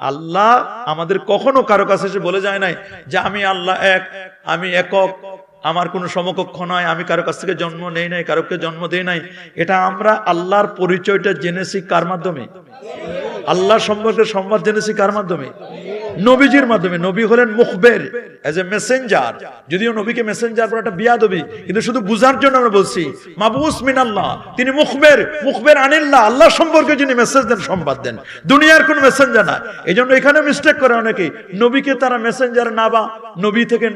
আল্লাহ আমাদের কখনো কারো কাছে এসে বলে যায় নাই যে আমি আল্লাহ এক, আমি একক, আমার কোনো সমকক্ষ নয়, আমি কারো কাছ থেকে জন্ম নেই নাই, কারোকে জন্ম দেই নাই। এটা আমরা আল্লাহর পরিচয়টা জেনেছি কার মাধ্যমে? আল্লাহ সম্পর্কে সংবাদ জেনেছি কার মাধ্যমে? নবীজির মাধ্যমে। নবী হলেন মুখবের, এজ এ মেসেঞ্জার। যদিও নবীকে মেসেঞ্জার বলা একটা বিয়াদবি, কিন্তু শুধু বুঝার জন্য আমরা বলছি মাবুস মিনাল্লাহ, তিনি মুখবের, মুখবের আনিল্লাহ, আল্লাহ সম্পর্কে যিনি মেসেজ দেন, সংবাদ দেন, দুনিয়ার কোন মেসেঞ্জার না। এই জন্য এখানে মিস্টেক করে অনেকেই, নবীকে তারা মেসেঞ্জার নাবা, নবী থেকে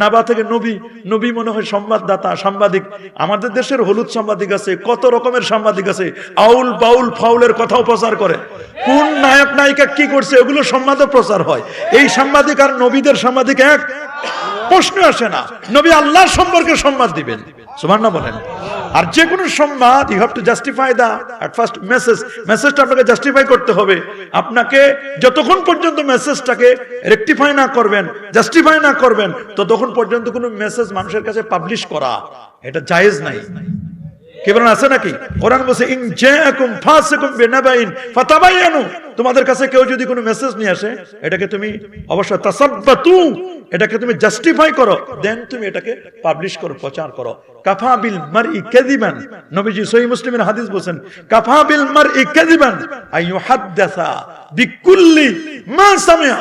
নাবা থেকে নবী, নবী মনে হয় সংবাদদাতা, সাংবাদিক। আমাদের দেশের হলুদ সাংবাদিক আছে, কত রকমের সাংবাদিক আছে, আউল বাউল ফাউলের কথাও প্রচার করে। কোন নায়ক নায়িকা কি করছে ওগুলো সংবাদও প্রচার হয়। এই সাংবাদিক আর নবীদের সাংবাদিক এক? প্রশ্ন আসে না। নবী আল্লাহর সম্পর্কে সংবাদ দিবেন, সুবহানাল্লাহ বলেন। আর যে কোনো সংবাদ you have to justify the at first মেসেজটা আপনাকে জাস্টিফাই করতে হবে। আপনাকে যতক্ষণ পর্যন্ত মেসেজটাকে রেকটিফাই না করবেন, জাস্টিফাই না করবেন, ততক্ষণ পর্যন্ত কোনো মেসেজ মানুষের কাছে পাবলিশ করা এটা জায়েজ নাই। কি বলেন, আছে নাকি? কোরআন বলছে ইন জাআকুম ফাসিকুম বিনাবাইন ফাতাবায়ানু, তোমাদের কাছে কেউ যদি কোনো মেসেজ নিয়ে আসে, এটাকে তুমি অবশ্যই তাসাব্বাতু, এটাকে তুমি জাস্টিফাই করো, দেন তুমি এটাকে পাবলিশ করো, প্রচার করো। কাফা বিল মারই কাযিবান, নবীজি সহিহ মুসলিমের হাদিস বলেন কাফা বিল মারই কাযিবান আইয়ুহাদ্দাসা বিকুল্লি মা সামিআ,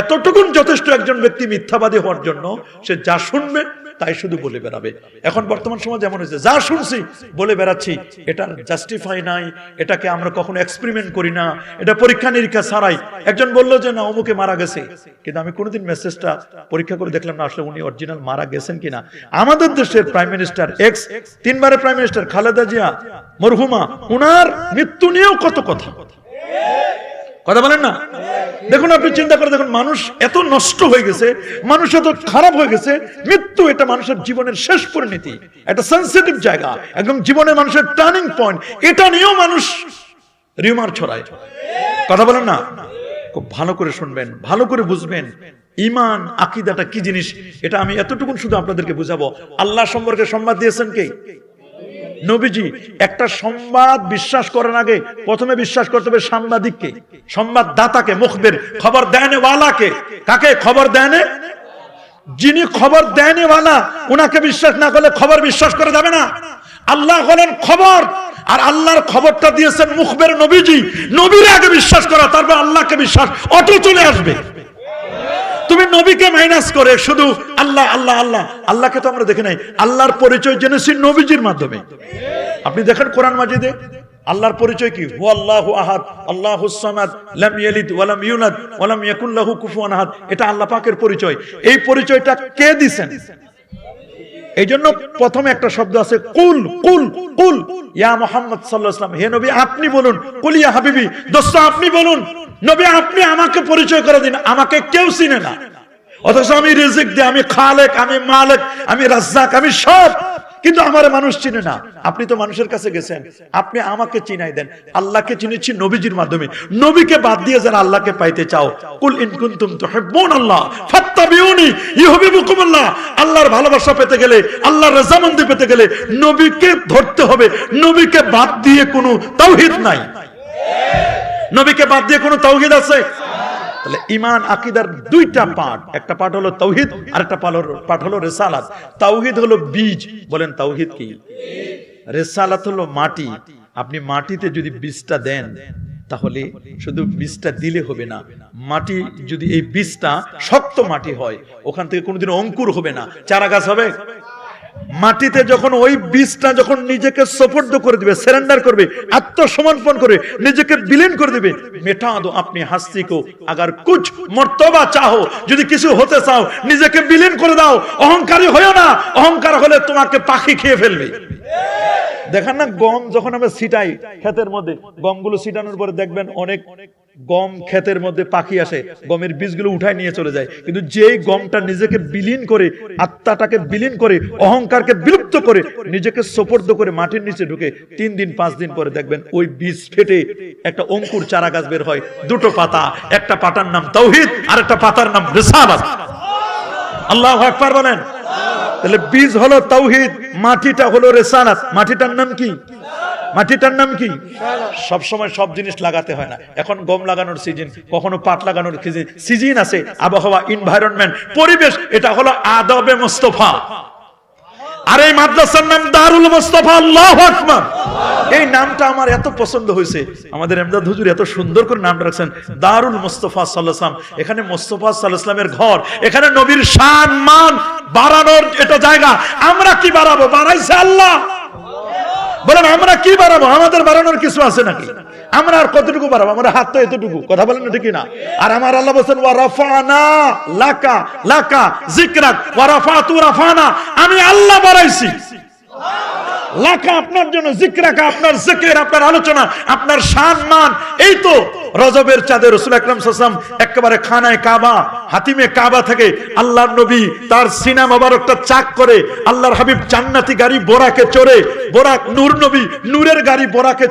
এতটুকুন যথেষ্ট একজন ব্যক্তি মিথ্যাবাদী হওয়ার জন্য, সে যা শুনবে তাই শুধু বলে বেড়াবে। এখন বর্তমান সমাজ এমন হয়েছে, যা শুনছি বলে বেড়াচ্ছি, এটার জাস্টিফাই নাই, এটাকে আমরা কখনো এক্সপেরিমেন্ট করি না, এটা পরীক্ষা নিরীক্ষা ছাড়াই। একজন বললো যে না অমুকে মারা গেছে, কিন্তু আমি কোনোদিন মেসেজটা পরীক্ষা করে দেখলাম না আসলে উনি অরিজিনাল মারা গেছেন কিনা। আমাদের দেশের প্রাইম মিনিস্টার, এক্স 3 বারের প্রাইম মিনিস্টার খালেদা জিয়া মরহুমা, উনার মৃত্যু নিয়েও কত কথা বলেন না। দেখুন, আপনি চিন্তা করে দেখুন, মানুষ এত নষ্ট হয়ে গেছে, মানুষ এত খারাপ হয়ে গেছে। মৃত্যু এটা মানুষের জীবনের শেষ পরিণতি, একটা সেনসিটিভ জায়গা, একদম জীবনের মানুষের টার্নিং পয়েন্ট। এটা নিয়েও মানুষ রিউমার ছড়ায়, কথা বলেন না। খুব ভালো করে শুনবেন, ভালো করে বুঝবেন ঈমান আকীদাটা কি জিনিস। এটা আমি এতটুকুন শুধু আপনাদেরকে বুঝাবো। আল্লাহ সম্পর্কে সংবাদ দিয়েছেন কে? নবীজি। একটা সংবাদ বিশ্বাস করার আগে প্রথমে বিশ্বাস করতে হবে সাংবাদিককে, সংবাদদাতাকে, মুখবির, খবর দেনে ওয়ালাকে। কাকে খবর দেনে? যিনি খবর দেনে ওয়ালা, উনাকে বিশ্বাস না করলে খবর বিশ্বাস করা যাবে না। আল্লাহ হলেন খবর, আর আল্লাহর খবরটা দিয়েছেন মুখবির নবীজি। নবীর আগে বিশ্বাস করা, তারপর আল্লাহকে বিশ্বাস অটো চলে আসবে। তুমি নবীকে মাইনাস করে শুধু আল্লাহ আল্লাহ আল্লাহ, আল্লাহকে তো আমরা দেখি নাই। আল্লাহর পরিচয় জেনেছি নবীজির মাধ্যমে। আপনি দেখেন কোরআন মাজিদে আল্লাহর পরিচয় কি? হুয়াল্লাহু আহাদ, আল্লাহুস সামাদ, লাম ইয়ালিদ ওয়া লাম ইউলাদ ওয়া লাম ইয়াকুল লাহু কুফুয়ান আহাদ। এটা আল্লাহ পাকের পরিচয়। এই পরিচয়টা কে দিবেন? এই জন্য প্রথমে একটা শব্দ আছে কুল কুল কুল, ইয়া মুহাম্মদ সাল্লাল্লাহু আলাইহি ওয়াসাল্লাম, হে নবী আপনি বলুন। কুল ইয়া হাবিবি, দোস্ত আপনি বলুন। নবী আপনি আমাকে পরিচয় করে দিন। আমাকে কেউ চিনে না, অথচ আমি রিজিক দিই, আমি খালেক, আমি মালিক, আমি রাজ্জাক, আমি সব, কিন্তু আমার মানুষ চিনে না। আপনি তো মানুষের কাছে গেছেন, আপনি আমাকে চিনাই দেন। আল্লাহকে চিনেছি নবীজির মাধ্যমে। নবীকে বাদ দিয়ে যারা আল্লাহকে পাইতে চাও, কুল ইন কুনতুম তুহিব্বুনাল্লাহ ফাত্তাবিউনি ইউহিব্বুকুমুল্লাহ। আল্লাহর ভালোবাসা পেতে গেলে, আল্লাহর রাজামন্দি পেতে গেলে নবীকে ধরতে হবে। নবীকে বাদ দিয়ে কোনো তাওহীদ নাই। নবীকে বাদ দিয়ে কোনো তাওহীদ আছে? তাহলে ঈমান আকীদার দুইটা পার্ট, একটা পার্ট হলো তাওহীদ, আর একটা পার্ট হলো রিসালাত। তাওহীদ হলো বীজ, বলেন তাওহীদ কি? রিসালাত হলো মাটি। আপনি মাটিতে যদি বীজটা দেন, তাহলে শুধু বীজটা দিলে হবে না। মাটি যদি এই বীজটা শক্ত মাটি হয়, ওখান থেকে কোনোদিন অঙ্কুর হবে না, চারা গাছ হবে। মাটিতে যখন ওই বীজটা যখন নিজেকে সুপর্দ করে দিবে, সারেন্ডার করবে, আত্মসমর্পণ করে নিজেকে বিলীন করে দিবে, মেটা দো আপনি হাস্তি কো আগার কুছ মর্তবা চাও, যদি কিছু হতে চাও নিজেকে বিলীন করে দাও। অহংকারী হয়ো না, অহংকার হলে তোমাকে পাখি খেয়ে ফেলবে। দেখেন না, গম যখন আমরা ছিটাই ক্ষেতের মধ্যে, গমগুলো ছিটানোর পরে দেখবেন অনেক গম ক্ষেতের মধ্যে পাখি আসে, গমের বীজগুলো উঠায় নিয়ে চলে যায়। কিন্তু যেই গমটা নিজেকে বিলীন করে, আত্মাটাকে বিলীন করে, অহংকারকে বিলুপ্ত করে, নিজেকে সুপর্দ করে মাটির নিচে ঢুকে 3 দিন 5 দিন পরে দেখবেন ওই বীজ ফেটে একটা অঙ্কুর চারা গাছ বের হয়। 2টো পাতা, একটা পাতার নাম তাওহীদ আর একটা পাতার নাম রিসালাত। আল্লাহু আকবার বলেন। তাহলে বীজ হলো তাওহীদ, মাটিটা হলো রিসালাত। মাটিটার নাম কি? মাটিটার নাম কি? সব সময় সব জিনিস লাগাতে হয় না। এখন গম লাগানোর সিজন, কখনো পাট লাগানোর সিজন আছে। আবহাওয়া, এনভায়রনমেন্ট, পরিবেশ, এটা হলো আদবে মুস্তাফা। আর এই মাদ্রাসার নাম দারুল মুস্তাফা। আল্লাহু আকবার। এই নামটা আমার এত পছন্দ হয়েছে, আমাদের এমদাদ হুজুর এত সুন্দর করে নামটা রাখছেন, দারুল মুস্তাফা সাল্লাল্লাহু আলাইহি ওয়াসাল্লাম। এখানে মুস্তাফা সাল্লাল্লাহু আলাইহি ওয়াসাল্লামের ঘর, এখানে নবীর শান মান বাড়ানোর এটা জায়গা। আমরা কি বাড়াবো? বাড়াইছে আল্লাহ। বলেন আমরা কি বাড়াবো? আমাদের বাড়ানোর কিছু আছে নাকি? আমরা আর কতটুকু বাড়াবো? আমরা হাত তো এতটুকু, কথা বলেন না ঠিক না? আর আমার আল্লাহ বলেন ওয়া রাফানা লাকা লাকা যিকরাক ওয়া রাফাতু রাফানা, আমি আল্লাহ বাড়াইছি লাকা আপনার জন্য, যিকরাকা আপনার জিকির, আপনার আলোচনা, আপনার সম্মান। এই তো রজবের চাঁদে রাসূল আকরাম সাল্লাল্লাহু আলাইহি ওয়াসাল্লাম একেবারে খানায় কাবা, হাতিমে কাবা থেকে আল্লাহর নবী তার সিনা মোবারকটা চাক করে আল্লাহর হাবিব জান্নাতি গাড়ি বোরাকে চড়ে, বোরাক নূর নবী নূরের গাড়ি বোরাকে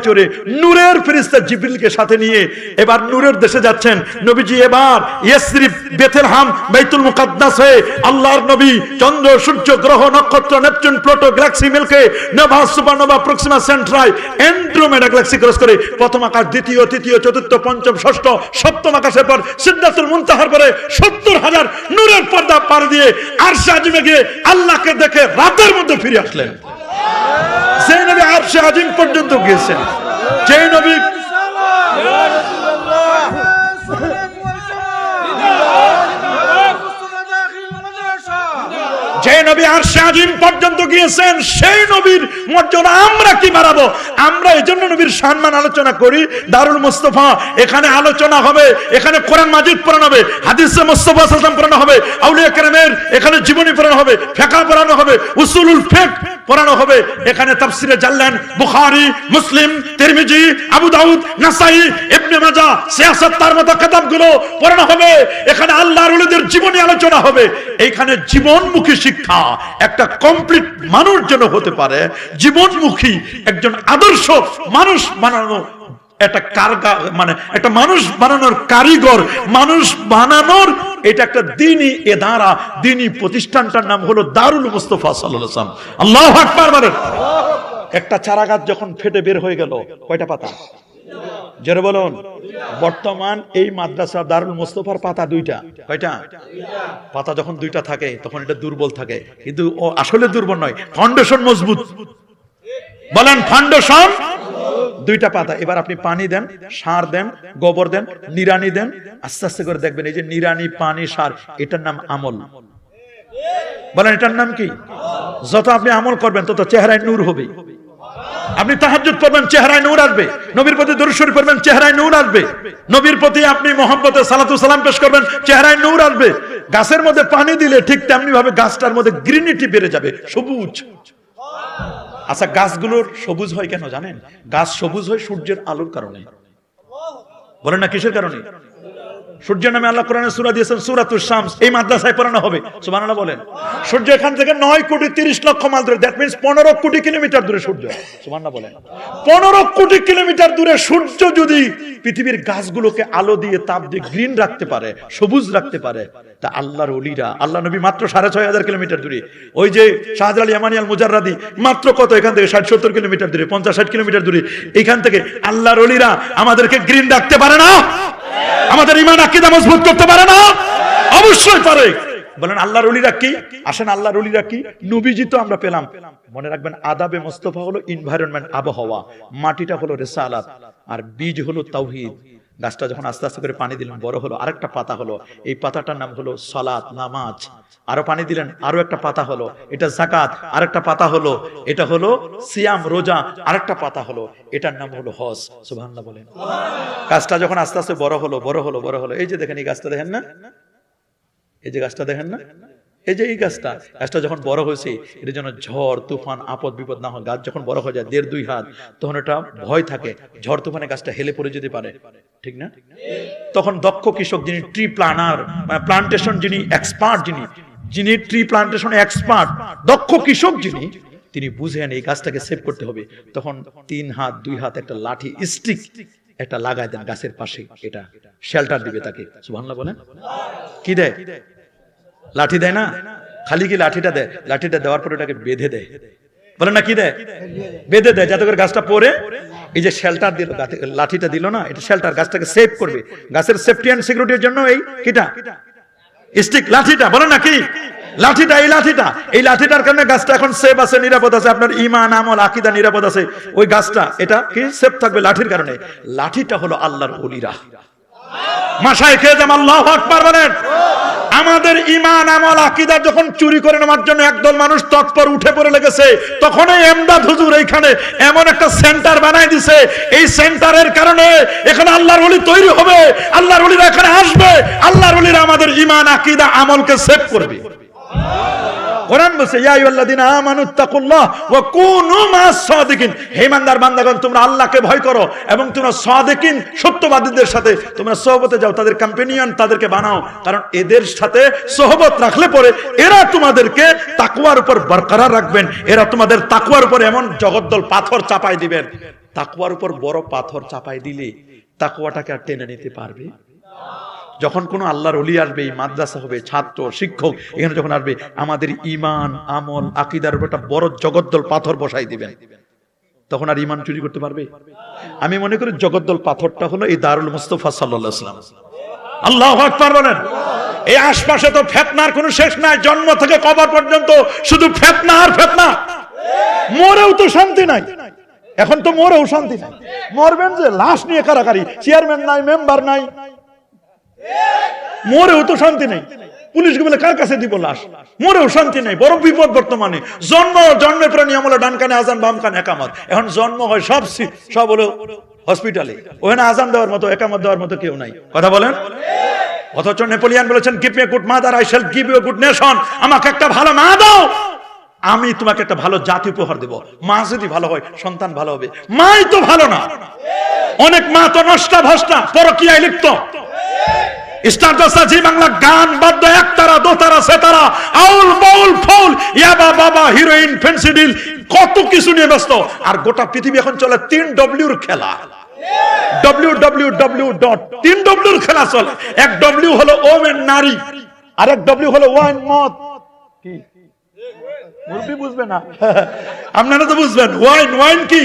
চড়ে নূরের ফেরেশতা জিবরিলকে সাথে নিয়ে এবার নূরের দেশে যাচ্ছেন নবীজি। এবার ইয়াসরিব, বেথলেহেম, বাইতুল মুকাদ্দাস হয়ে আল্লাহর নবী চন্দ্র, সূর্য, গ্রহ, নক্ষত্র, Neptune, Pluto, galaxy, milky, nova, supernova, Proxima Centauri, Andromeda galaxy cross করে প্রথম আকাশ, দ্বিতীয়, তৃতীয়, চতুর্থ, পঞ্চম, ষষ্ঠ, সপ্তম আকাশের পর সিদরাতুল মুনতাহার পরে ৭০,০০০ নূরের পর্দা পার দিয়ে আরশে আজিমে গিয়ে আল্লাহকে দেখে রাতের মধ্যে ফিরে আসলেন। যে নবী আরশে আজিম পর্যন্ত গিয়েছেন, যে নবী আরশে আজিম পর্যন্ত গিয়েছেন, সেই নবীর মর্যাদা আমরা কি বাড়াবো? আমরা এজন্য নবীর সম্মান আলোচনা করি। দারুল মুস্তাফা, এখানে আলোচনা হবে, এখানে কোরআন মাজিদ পড়ানো হবে, হাদিসে মুস্তাফা সাল্লাল্লাহু আলাইহি ওয়াসাল্লাম পড়ানো হবে, আউলিয়া কেরামের এখানে জীবনী পড়ানো হবে, ফিকহ পড়ানো হবে, উসুলুল ফিকহ পড়ানো হবে, এখানে তাফসিরে জাল্লান, বুখারী, মুসলিম, তিরমিজি, আবু দাউদ, নাসাই, ইবনে মাজাহ, সিয়াসাত, তার মতো কিতাবগুলো পড়ানো হবে। এখানে আল্লাহর ওলিদের জীবনী আলোচনা হবে। এইখানে জীবনমুখী শিক্ষা একটা কমপ্লিট মানুষ যেন হতে পারে, জীবনমুখী একজন আদর্শ মানুষ বানানো, একটা একটা মানুষ বানানোর কারিগর, মানুষ বানানোর এটা একটা দ্বীনি ইদারা, দ্বীনি প্রতিষ্ঠানটার নাম হলো দারুল মুস্তাফা সাল্লাল্লাহু আলাইহি ওয়াসাল্লাম। আল্লাহু আকবার বলেন। একটা চারা গাছ যখন ফেটে বের হয়ে গেল, কয়টা পাতা? জোরে বলুন। বর্তমান এই মাদ্রাসা দারুল মুস্তাফার পাতা দুইটা। কয়টা পাতা? যখন দুইটা থাকে তখন এটা দুর্বল থাকে, কিন্তু ও আসলে দুর্বল নয়, ফাউন্ডেশন মজবুত। বলেন ফাউন্ডেশন। দুইটা পাতা। এবার আপনি পানি দেন, সার দেন, গোবর দেন, নিড়ানি দেন, আস্তে আস্তে করে দেখবেন এই যে নিড়ানি, পানি, সার, এটার নাম আমল। বলেন এটার নাম কি? যত আপনি আমল করবেন তত চেহারায় নূর হবে। আপনি তাহাজ্জুদ পড়বেন, চেহারায় নূর আসবে। নবীর প্রতি দরুদ শরীফ পড়বেন, চেহারায় নূর আসবে। নবীর প্রতি আপনি মুহাব্বতে সালাতু সালাম পেশ করবেন, চেহারায় নূর আসবে। গাছের মধ্যে পানি দিলে ঠিক তেমনি ভাবে গাছটার মধ্যে গ্রিনিটি বেড়ে যাবে, সবুজ। আচ্ছা, গাছগুলোর সবুজ হয় কেন জানেন? গাছ সবুজ হয় সূর্যের আলোর কারণে। বলেন না কিসের কারণে? সূর্যের নামে আল্লাহ কোরআনে সূরা দিয়েছেন, সূরাতুশ শামস। এই মাদ্রাসায় পড়ানো হবে, সুবহানাল্লাহ বলেন। সূর্য এখান থেকে 9,30,00,000 মাইল দূরে, দ্যাট মিন্স 15 কোটি কিলোমিটার দূরে সূর্য, সুবহানাল্লাহ বলেন। 15 কোটি কিলোমিটার দূরে সূর্য যদি পৃথিবীর গাছগুলোকে আলো দিয়ে, তাপ দিয়ে গ্রিন রাখতে পারে, সবুজ রাখতে পারে, তা আল্লাহর ওলিরা, আল্লাহ নবী মাত্র 6,500 কিলোমিটার দূরে, ওই যে শাহজালাল ইয়ামানি আল মুজাররাদি মাত্র কত এখান থেকে 60-70 কিলোমিটার দূরে, 50-60 কিলোমিটার দূরে, এখান থেকে আল্লাহর ওলিরা আমাদেরকে গ্রিন রাখতে পারে না? আমাদের ঈমান আকীদা মজবুত করতে পারে না? অবশ্যই পারে। বলেন আল্লাহর ওলিরা কি? আসেন আল্লাহর ওলিরা কি? নবীজি তো আমরা পেলাম। মনে রাখবেন আদাবে মুস্তাফা হলো এনভায়রনমেন্ট, আবহাওয়া, মাটিটা হলো রিসালাত, আর বীজ হলো তাওহীদ। গাছটা যখন আস্তে আস্তে করে পানি দিলেন, বড় হলো, আরেকটা পাতা হলো, এই পাতাটার নাম হলো সালাত, নামাজ। আরো পানি দিলেন, আরো একটা পাতা হলো, এটা যাকাত। আরেকটা পাতা হলো, এটা হলো সিয়াম, রোজা। আরেকটা পাতা হলো, এটার নাম হলো হজ। সুবহানাল্লাহ বলেন। গাছটা যখন আস্তে আস্তে বড় হলো, বড় হলো, বড় হলো, এই যে দেখেন এই গাছটা দেখেন না, এই যে গাছটা দেখেন না, এই যে এই গাছটা যখন বড় হয়েছে, এর জন্য ঝড় তুফান আপদ বিপদ না হয়। গাছ যখন বড় হয়ে যায় 1.5-2 হাত, তখন এটা ভয় থাকে ঝড় তুফানে গাছটা হেলে পড়ে যেতে পারে, ঠিক না? তখন দক্ষ কৃষক, যিনি ট্রি প্ল্যানার, প্লান্টেশন, যিনি এক্সপার্ট, যিনি ট্রি প্লান্টেশন এক্সপার্ট, দক্ষ কৃষক যিনি, তিনি বুঝেন এই গাছটাকে সেভ করতে হবে। তখন 3 হাত 2 হাত একটা লাঠি, স্টিক একটা লাগায় দেন গাছের পাশে, এটা শেল্টার দিবে তাকে। সুবহানাল্লাহ বলেন। কি দেয়? লাঠি দেয় না, খালি কি লাঠিটা দেয়? লাঠিটা দেওয়ার পর এটাকে বেঁধে দেয়। বলে না কি দেয়, বেঁধে দেয় যাতে করে গাছটা পড়ে এই যে শেল্টার দিল, লাঠিটা দিল না, এটা শেল্টার, গাছটাকে সেভ করবে, গাছের সেফটি এন্ড সিকিউরিটির জন্য এই কিটা স্টিক, লাঠিটা, বলে না কি লাঠিটা, এই লাঠিটার কারণে গাছটা এখন সেফ আছে, নিরাপদ আছে, আপনার ঈমান আমল আকীদা নিরাপদ আছে, ওই গাছটা এটা কি সেফ থাকবে লাঠির কারণে। লাঠিটা হলো আল্লাহর ওলিরা। মাশায়েখে জাম আল্লাহু আকবার বলেন। আমাদের ঈমান আমল আকীদা যখন চুরি করে নেওয়ার জন্য একদল মানুষ তৎপর উঠে পড়ে লেগেছে, তখনই এমদাদ হুজুর এইখানে এমন একটা সেন্টার বানাই দিছে, এই সেন্টারের কারণে এখানে আল্লাহর ওলি তৈরি হবে, আল্লাহর ওলিরা এখানে আসবে, আল্লাহর ওলিরা আমাদের ঈমান আকীদা আমলকে সেভ করবে। কোরআন বলছে ইয়া আইয়ুহাল্লাযীনা আমানুত্তাকুল্লাহ ওয়া কুনু মাস সাদিকিন, হে ইমানদার বান্দাগণ তোমরা আল্লাহকে ভয় করো এবং তোমরা সাদিকিন সত্যবাদীদের সাথে তোমরা সোহবতে যাও, তাদের কম্পেনিয়ন তাদেরকে বানাও, কারণ এদের সাথে সোহবত রাখলে পরে এরা তোমাদেরকে তাকওয়ার উপর বরকরার রাখবেন, এরা তোমাদের তাকওয়ার উপর এমন জগদ্দল পাথর চাপাই দিবেন, তাকওয়ার উপর বড় পাথর চাপাই দিলে তাকওয়াটাকে আর টেনে নিতে পারবে। যখন কোন আল্লাহর ওলি আসবে, এই মাদ্রাসা হবে, ছাত্র শিক্ষক এখানে যখন আসবে, আমাদের ঈমান আমল আকীদার উপর একটা বড় জগদ্দল পাথর বসাই দিবেন, তখন আর ঈমান চুরি করতে পারবে? আমি মনে করি জগদ্দল পাথরটা হলো এই দারুল মুস্তাফা সাল্লাল্লাহু আলাইহি ওয়াসাল্লাম। আল্লাহু আকবার বলেন। এই আশপাশে তো ফিতনার কোনো শেষ নাই, জন্ম থেকে কবর পর্যন্ত শুধু ফিতনা আর ফিতনা, মরেও তো শান্তি নাই, এখন তো মরেও শান্তি নাই, মরবেন যে লাশ নিয়ে কারাকারি, চেয়ারম্যান নাই, মেম্বার নাই, মরেও তো শান্তি নেই, পুলিশকে বলে কার কাছে দিব লাশ, মরেও শান্তি নেই, বড় বিপদ বর্তমানে। জন্মের পরে নিয়ম হলো ডান কানে আজান বাম কানে একামত, এখন জন্ম হয় সব হলো হসপিটালে, ওখানে আজান দেওয়ার মতো একামত দেওয়ার মতো কেউ নাই, কথা বলেন। অথচ নেপোলিয়ান বলেছেন give me a good mother I shall give you a good nation, আমাকে একটা ভালো মা দাও, আমি তোমাকে একটা ভালো জাতি উপহার দেব। মা যদি ভালো হয় সন্তান ভালো হবে, মাই তো ভালো না, অনেক মা তো নষ্ট ভ্রষ্টা পরকীয়ায় লিপ্ত। স্টারডস্ট জি বাংলা গান বাদ্য একতারা দোতারা সেতারা আউল বাউল ফাউল ইয়াবা বাবা হিরোইন ফেন্সিডিল কত কিছু নিয়ে ব্যস্ত, আর গোটা পৃথিবী এখন চলে 3Wর খেলা, www. 3Wর খেলা চলে। এক ডব্লিউ হলো ওমেন নারী, আর এক ডব্লিউ হলো ওয়াইন মদ, কি মুরবি বুঝবে না আপনারা তো বুঝবেন, ওয়াইন কি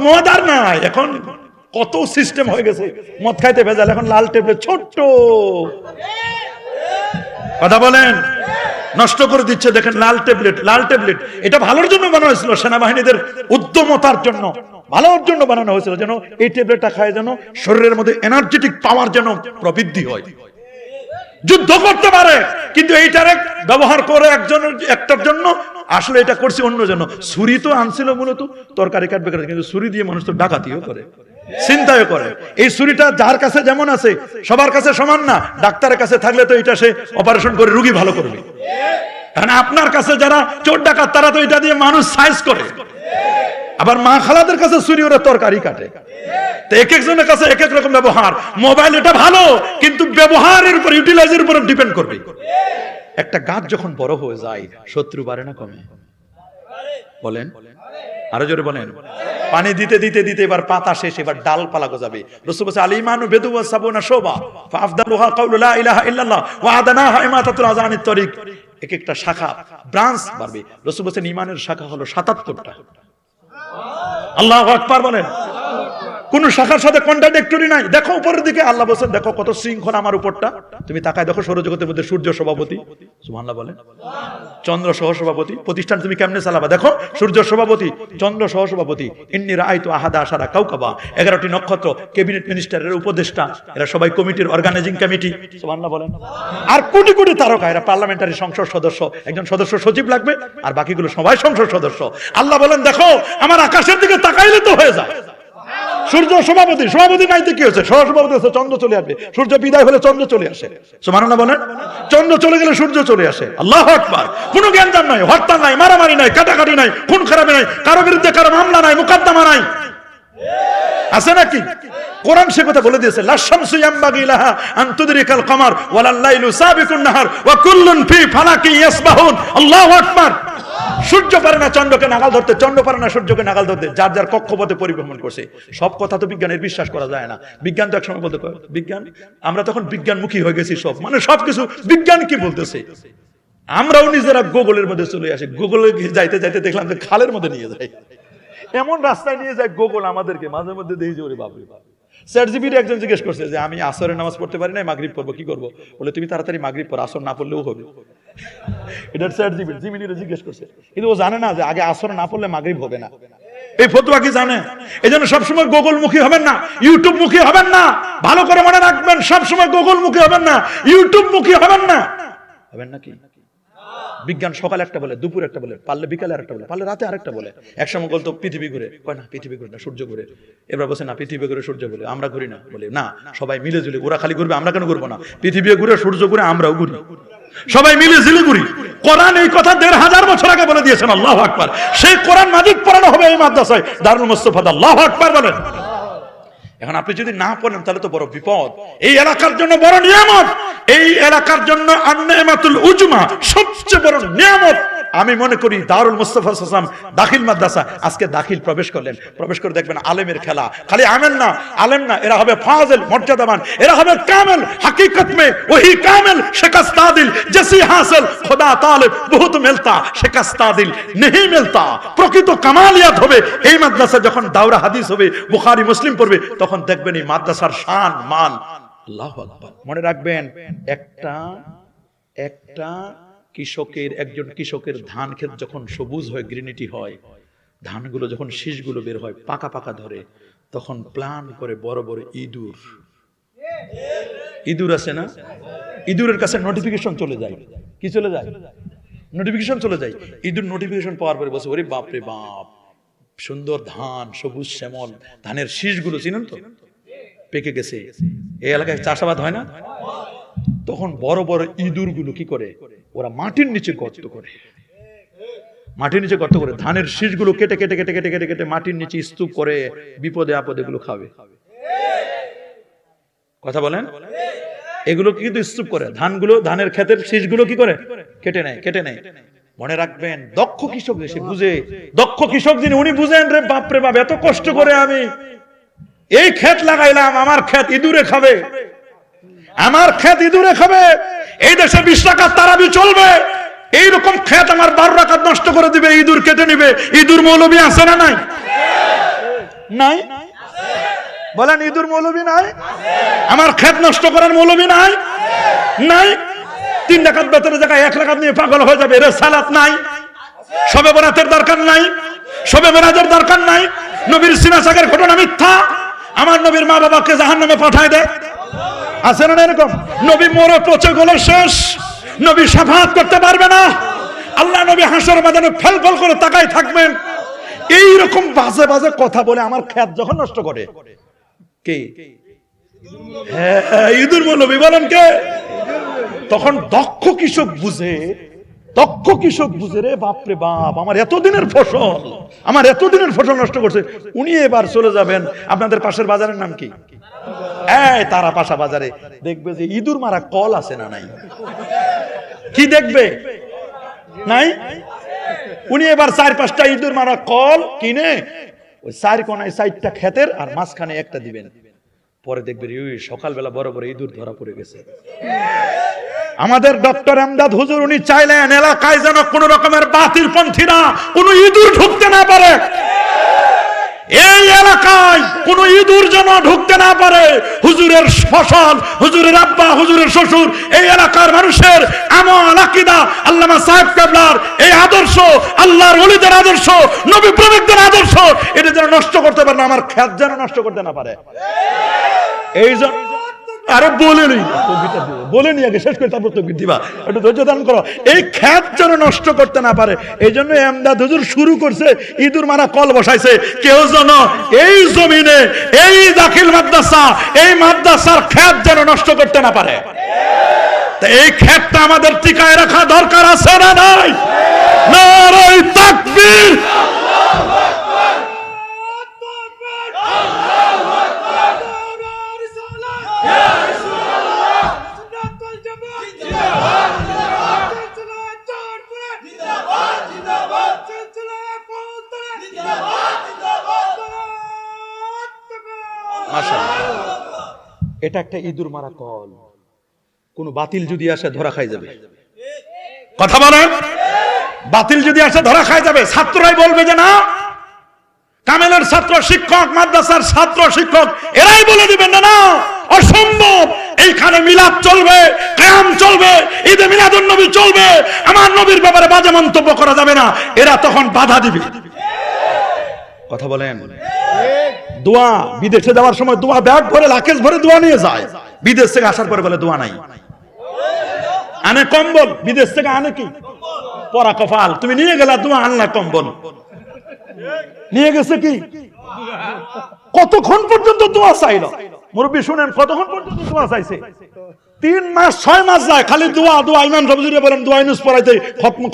মদ আর না, এখন কত সিস্টেম হয়ে গেছে, মদ খাইতে ভেজাল, এখন লাল টেবলেট ছোট্ট, কথা বলেন, নষ্ট করে দিচ্ছে। দেখেন লাল টেবলেট এটা ভালোর জন্য বানানো হয়েছিল, সেনাবাহিনীদের উদ্যমতার জন্য, ভালোর জন্য বানানো হয়েছিল, যেন এই ট্যাবলেটটা খায় যেন শরীরের মধ্যে এনার্জেটিক পাওয়ার যেন প্রবৃদ্ধি হয়, যুদ্ধ করতে পারে। কিন্তু এইটার ব্যবহার করে একটার জন্য, আসলে এটা করছে অন্য জন্য। ছুরি তো আনছিল মূলত তরকারি কাটবে, কিন্তু ছুরি দিয়ে মানুষ তো ডাকাতিও করে, চিন্তাও করে। এই ছুরিটা যার কাছে যেমন আছে সবার কাছে সমান না, ডাক্তারের কাছে থাকলে তো এটা সে অপারেশন করে রোগী ভালো করবে, আপনার কাছে যারা চোর ডাকাত তারা তো এটা দিয়ে মানুষ সাইজ করে, আবার মা খালাদের কাছে ছুরি ওরা তরকারি কাটে। তো এক একজনের কাছে এক এক রকম ব্যবহার। মোবাইল এটা ভালো, কিন্তু ব্যবহারের উপর, ইউটিলাইজের উপর ডিপেন্ড করবে। একটা গাছ যখন বড় হয়ে যায় শত্রু বাড়ে না কমে? বলেন, আরো জোরে বলেন। পানি দিতে দিতে দিতে এবার পাতা শেষ, এবার ডালপালা গজাবে। রাসূল বলেছেন আল ঈমানু বিদুওয়া সাবুনা শুবা ফাআফদালুহা কাউলু লা ইলাহা ইল্লাল্লাহ ওয়া আদনাহা ইমাতাতুল আযানিত তরিক। এক একটা শাখা ব্রাঞ্চ বাড়বে। রাসূল বলেছেন ঈমানের শাখা হলো ৭৭টা। আল্লাহু আকবার বলেন। কোন শাখার সাথে কন্ট্রাডিক্টরি নাই। দেখো উপরের দিকে, আল্লাহ বলেন দেখো কত শৃঙ্খলা আমার উপরটা, তুমি তাকায় দেখো সৌরজগতের মধ্যে সূর্য সভাপতি, সুবহানাল্লাহ বলেন, চন্দ্র সহ সভাপতি, প্রতিষ্ঠান তুমি কেমনে চালাবা, দেখো সূর্য সভাপতি, চন্দ্র সহ সভাপতি, ইন্নী রাআইতু আহাদা আশারা কাওকাবা, 11টি নক্ষত্র, ক্যাবিনেট মিনিস্টারের উপদেষ্টা, এরা সবাই কমিটির অর্গানাইজিং কমিটি, সুবহানাল্লাহ বলেন। আর কোটি কোটি তারকা, এরা পার্লামেন্টারি সংসদ সদস্য, একজন সদস্য সচিব লাগবে, আর বাকিগুলো সবাই সংসদ সদস্য। আল্লাহ বলেন দেখো আমার আকাশের দিকে তাকাইলে তো হয়ে যায়। সূর্য সভাপতি নাইতে কি হচ্ছে, সহসভাপতি হচ্ছে, চন্দ্র চলে আসবে, সূর্য বিদায় হলে চন্দ্র চলে আসে, সুবহানাল্লাহ বলেন। চন্দ্র চলে গেলে সূর্য চলে আসে। আল্লাহু আকবার। কোনো জ্ঞানদান নাই, হত্যা নাই, মারামারি নাই, কাটাকাটি নাই, খুন খারাপি নাই, কারো বিরুদ্ধে কারো মামলা নাই, মুকদ্দমা নাই, আছে নাকি? কোরআন সে কথা বলে দিয়েছে, লা শামসু ইয়ামবাগি লাহা আন তুদরিকাল কমার ওয়ালাল লাইলু সাবিকুন নাহার ওয়া কুল্লুন ফি ফালাকি ইয়াসবাহুন। আল্লাহু আকবার। সূর্য পারে না চন্দ্রকে নাগাল ধরতে, চন্দ্র পারে না সূর্যকে নাগাল ধরতে, যার যার কক্ষপথে পরিভ্রমণ করছে। সব কথা তো বিজ্ঞানের বিশ্বাস করা যায় না। বিজ্ঞান তো একসময় বলতে বিজ্ঞান, আমরা তখন বিজ্ঞানমুখী হয়ে গেছি সব, মানে সবকিছু বিজ্ঞান কি বলতেছে। আমরাও নিজেরা গুগলের মধ্যে চলে আসি, গুগলে যাইতে যাইতে দেখলাম যে খালের মধ্যে নিয়ে যায়, এমন রাস্তায় নিয়ে যায় গুগল আমাদেরকে, মাঝে মধ্যে দেখি যে ওরে বাপরে বাপ। চ্যাটজিপিটি একজন জিজ্ঞেস করছে যে আমি আসরের নামাজ পড়তে পারি না, মাগরিব পড়বো, কি করবো? বলে তুমি তাড়াতাড়ি মাগরিব পড়ো, আসর না পড়লেও হবে। এটা চ্যাটজিপিটি জিমিনিরে জিজ্ঞেস করছে, কিন্তু ও জানে না যে আগে আসর না পড়লে মাগরিব হবে না। এই ফতোয়া কি জানে? এই জন্য সবসময় গুগল মুখী হবেন না, ইউটিউব মুখী হবেন না। ভালো করে মনে রাখবেন, সবসময় গুগল মুখী হবেন না, ইউটিউব মুখী হবেন না। হবেন নাকি? বিজ্ঞান সকালে একটা বলে, দুপুর একটা বলে, পারলে বিকালে আরেকটা বলে, পারলে রাতে আরেকটা বলে। একসময় বলতো পৃথিবী ঘুরে, কয় না পৃথিবী ঘুরে না, সূর্য ঘুরে। এবার বলছে না পৃথিবী ঘুরে সূর্য ঘুরে, আমরা ঘুরি না। বলে না, সবাই মিলে ঝুলে, ওরা খালি ঘুরবে আমরা কেন ঘুরবো না? পৃথিবী ঘুরে, সূর্য ঘুরে, আমরাও ঘুরি, সবাই মিলে ঝিলে ঘুরি। কোরআন এই কথা 1500 বছর আগে বলে দিয়েছেন। আল্লাহু আকবার। সেই কোরআন মাজিদ পড়ানো হবে এই মাদ্রাসায়, দারুল মুস্তাফাদ। আল্লাহু আকবার বলেন। এখন আপনি যদি না পড়েন তাহলে তো বড় বিপদ। এই এলাকার জন্য বড় নিয়ামত, এই এলাকার জন্য আন-নি'মাতুল উজমা, সবচেয়ে বড় নিয়ামত আমি মনে করি দারুল মুস্তাফা সাল্লাম দাখিল মাদ্রাসা। আজকে দাখিল প্রবেশ করলেন, প্রবেশ করে দেখবেন আলেমের খেলা। খালি আমেন না, আলেম না, এরা হবে ফাজিল, মর্যাদাবান, এরা হবে কামেল। হकीकत में वही कामिल शिकस्ता दिल जैसी हासिल खुदा तालिब बहुत मिलता शिकस्ता दिल नहीं मिलता। প্রকৃত কামালিয়াত হবে এই মাদ্রাসা যখন দাওরা হাদিস হবে, বুখারী মুসলিম পড়বে, তখন দেখবেন এই মাদ্রাসার শান মান। আল্লাহু আকবার। মনে রাখবেন, একটা কৃষকের, একজন কৃষকের ধান ক্ষেত যখন সবুজ হয়, গ্রিনিটি হয়, ধানগুলো যখন শীষগুলো বের হয়, পাকা পাকা ধরে, তখন প্ল্যান করে বড় বড় ইঁদুর আছে না, ইঁদুরের কাছে নোটিফিকেশন চলে যায়। কি চলে যায়? নোটিফিকেশন চলে যায়। ইঁদুর নোটিফিকেশন পাওয়ার পরে বলছে, ওরে বাপ রে বাপ, সুন্দর ধান, সবুজ শ্যামল, ধানের শীষগুলো চিনেন তো, পেকে গেছে। এই এলাকায় চাষাবাদ হয় না? তখন বড় বড় ইঁদুরগুলো কি করে, ওরা মাটির নিচে গর্ত করে, মাটির নিচে গর্ত করে ধানের শীষগুলো কেটে কেটে কেটে কেটে কেটে কেটে মাটির নিচে স্তূপ করে, বিপদে আপদে এগুলো খাবে। কথা বলেন? এগুলো কিন্তু স্তূপ করে, ধানগুলো, ধানের ক্ষেতের শীষগুলো কি করে, কেটে নেয়, কেটে নেয়। মনে রাখবেন, দক্ষ কৃষক সে বুঝে, দক্ষ কৃষক যিনি, উনি বুঝেন রে বাপ রে বাপ, এত কষ্ট করে আমি এই ক্ষেত লাগাইলাম, আমার ক্ষেত ইঁদুরে খাবে, আমার ক্ষেত ইঁদুরে খাবে। এই দেশে 20 টাকা তারাবি চলবে, এইরকম ক্ষেত আমার 12 রাকাত নষ্ট করে দিবে, ইঁদুর কেটে নিবে। ইঁদুর মৌলবী আছে না নাই? নাই? বলেন, ইঁদুর মৌলবী নাই? আমার ক্ষেত নষ্ট করার মৌলবী নাই? নাই? 3 রাকাত বেতনের জায়গায় 1 রাকাত নিয়ে পাগল হয়ে যাবে। এর সালাত নাই, শবে বরাতের দরকার নাই, শবে মেরাজের দরকার নাই। নবীর সিনা সাগের ঘটনা মিথ্যা, আমার নবীর মা বাবাকে জাহান্নামে পাঠায় দেয়। আছে না এরকম? নবী মরে পচে গলে শেষ, নবী শাফাআত করতে পারবে না। আল্লাহ নবী হাসর ময়দানে ফেলফেল করে তাকায় থাকবেন। এই রকম বাজে বাজে কথা বলে আমার ক্ষেত যখন নষ্ট করে কে? হ্যাঁ, ইঁদুর মৌলবী। বলেন কে? তখন দক্ষ কৃষক বুঝে, দক্ষ কৃষক বুঝে, রে বাপ রে বাপ, আমার এতদিনের ফসল, আমার এতদিনের ফসল নষ্ট করছে। উনি এবার চলে যাবেন আপনাদের পাশের বাজারের নাম কি? এই তারা পাশা বাজারে দেখবে যে ইঁদুর মারা কল আছে না নাই? কি দেখবে? নাই? উনি এবার 4-5টা ইঁদুর মারা কল কিনে ওই 4 কোণায় 4টা ক্ষেতের আর মাঝখানে একটা দিবেন। পরে দেখবে সকালবেলা বড় বড় ইঁদুর ধরা পড়ে গেছে। আমাদের ডক্টর এমদাদ হুজুর, উনি চাইলেন এলাকায় যেন কোন রকমের বাতিল পন্থীরা কোন ইঁদুর ঢুকতে না পারে, এই এলাকায় কোন ইঁদুর যেন ঢুকতে না পারে। হুজুরের ফসল, হুজুরের আব্বা, হুজুরের শ্বশুর, এই এলাকার মানুষের আমল আকীদা, আল্লামা সাহেব কেবলার এই আদর্শ, আল্লাহর ওলিদের আদর্শ, নবী প্রেমিকদের আদর্শ, এটা যেন নষ্ট করতে পারে না, আমার ক্ষেত যেন নষ্ট করতে না পারে। এই জন্য আরে বলেনি আগে শেষ করে তারপর তো দিবা, একটু ধৈর্য ধারণ করো। এই ক্ষেত যেন নষ্ট করতে না পারে, এই জন্য এমদাদ হুজুর শুরু করছে, ইঁদুর মারা কল বসাইছে। কেউ যেন এই জমিনে, এই দাখিল মাদ্রাসা, এই মাদ্রাসার ক্ষেত যেন নষ্ট করতে না পারে। এই ক্ষেতটা আমাদের টিকায় রাখা দরকার আছে না নাই? নারায়ে তাকবীর। এটা একটা ইঁদুর মারা কল, কোন বাতিল যদি আসে ধরা খাই যাবে। কথা বলেন। বাতিল যদি আসে ধরা খায় যাবে। ছাত্ররাই বলবে যে না, কামেলের ছাত্র শিক্ষক, মাদ্রাসার ছাত্র শিক্ষক এরাই বলে দিবেন না না অসম্ভব, এইখানে মিলাদ চলবে, কিয়াম চলবে, ঈদে মিলাদুন নবী চলবে, আমার নবীর ব্যাপারে বাজে মন্তব্য করা যাবে না। এরা তখন বাধা দিবে। কথা বলেন। দোয়া, বিদেশে যাওয়ার সময় দোয়া ব্যাগ ভরে লাকেজ ভরে দোয়া নিয়ে যায়, বিদেশ থেকে আসার পরে বলে দোয়া নাই। আনে কম্বল, বিদেশ থেকে আনে কি পরা কপাল, তুমি নিয়ে গেলা দোয়া, আনলা কম্বল, নিয়ে গেছে কি? কতক্ষণ পর্যন্ত দোয়া চাইল? মুরব্বী শুনেন, কতক্ষণ পর্যন্ত দোয়া চাইছে? 3 মাস 6 মাস যায় খালি দোয়া দোয়া। ইমাম সাহেব বলেন দোয়া ইউনুস পড়াইতে,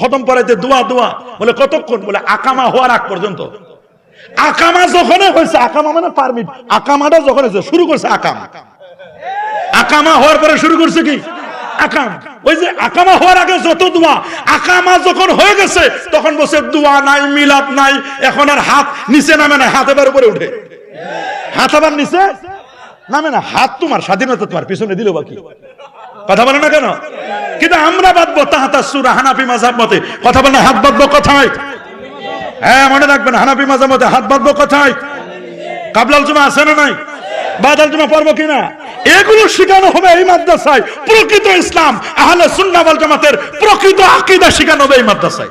খতম পড়াইতে দোয়া দোয়া। বলে কতক্ষণ? বলে আকামা হওয়ার আগ পর্যন্ত। আকামা যখন হয়েছে, আকামা মানে পারমিট, আকামাটা যখন হয়েছে শুরু করছে আকাম, আকামা হওয়ার পরে শুরু করছে কি আকাম। ওই যে আকামা হওয়ার আগে যত দোয়া, আকামা যখন হয়ে গেছে তখন বসে দোয়া নাই, মিলাদ নাই, এখন আর হাত নিচে নামে না, হাত এবার উপরে উঠে। হাত আবার নিচে নামে না, হাত তোমার স্বাধীনতা, তোমার পিছনে দিল বাকি। কথা বলে না কেন? কিন্তু আমরা বাঁধবো তাহাতা সুরা হানাফি মাযহাব মতে। কথা বলে না, হাত বাঁধবো কোথায়? হ্যাঁ মনে রাখবেন, হানাফি মাযহাব মতে হাত বাঁধবো কোথায়? কাবলাল জুমা আছে না নাই? বাদাল জুমা পড়বো কিনা? এগুলো শেখানো হবে এই মাদ্রাসায়। প্রকৃত ইসলাম, আহলে সুন্নাহ ওয়াল জামাতের প্রকৃত আকীদা শেখানো হবে এই মাদ্রাসায়।